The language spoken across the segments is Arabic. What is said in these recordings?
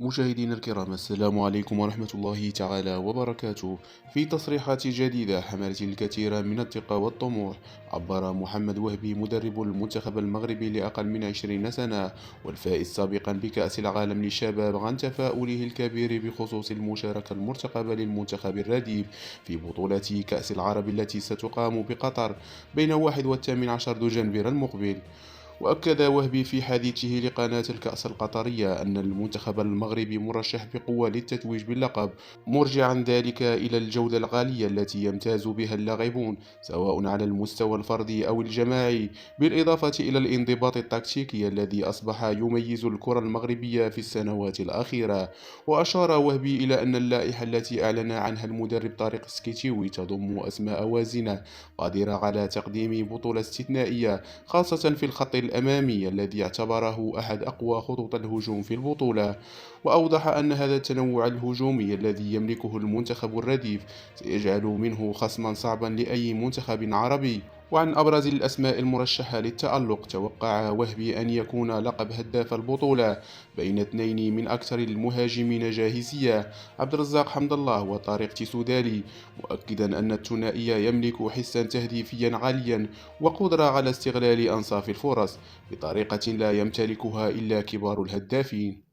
مشاهدينا الكرام، السلام عليكم ورحمة الله تعالى وبركاته. في تصريحات جديدة حملت الكثير من الثقة والطموح. عبر محمد وهبي مدرب المنتخب المغربي لأقل من 20 سنة والفائز سابقا بكأس العالم للشباب عن تفاؤله الكبير بخصوص المشاركة المرتقبة للمنتخب الرديف في بطولة كأس العرب التي ستقام بقطر بين 1 و18 دجنبر المقبل. وأكد وهبي في حديثه لقناة الكأس القطرية أن المنتخب المغربي مرشح بقوة للتتويج باللقب، مرجعا ذلك إلى الجودة العالية التي يمتاز بها اللاعبون سواء على المستوى الفردي أو الجماعي، بالإضافة إلى الانضباط التكتيكي الذي أصبح يميز الكرة المغربية في السنوات الأخيرة. وأشار وهبي إلى أن اللائحة التي أعلن عنها المدرب طارق سكيتيوي تضم أسماء وازنة قادرة على تقديم بطولة استثنائية، خاصة في الخط الأمامي الذي اعتبره أحد أقوى خطوط الهجوم في البطولة. وأوضح أن هذا التنوع الهجومي الذي يملكه المنتخب الرديف سيجعل منه خصما صعبا لأي منتخب عربي. وعن أبرز الأسماء المرشحة للتألق، توقع وهبي أن يكون لقب هداف البطولة بين اثنين من أكثر المهاجمين جاهزية، عبد الرزاق حمد الله وطارق تيسودالي، مؤكدا أن الثنائي يملك حسا تهديفيا عاليا وقدرة على استغلال أنصاف الفرص بطريقة لا يمتلكها إلا كبار الهدافين.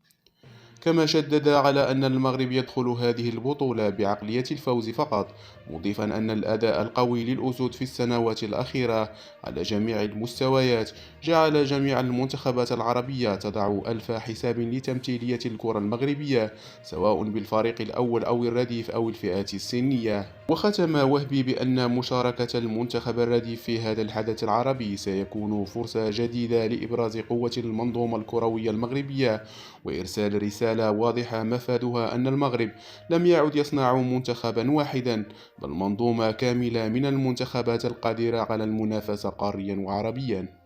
كما شدد على أن المغرب يدخل هذه البطولة بعقلية الفوز فقط، مضيفا أن الأداء القوي للأسود في السنوات الأخيرة على جميع المستويات جعل جميع المنتخبات العربية تضع ألف حساب لتمثيلية الكرة المغربية، سواء بالفريق الأول أو الرديف أو الفئات السنية. وختم وهبي بأن مشاركة المنتخب الرديف في هذا الحدث العربي سيكون فرصة جديدة لإبراز قوة المنظومة الكروية المغربية، وإرسال رسالة واضحة مفادها أن المغرب لم يعد يصنع منتخبا واحدا، بل منظومة كاملة من المنتخبات القادرة على المنافسة قاريا وعربيا.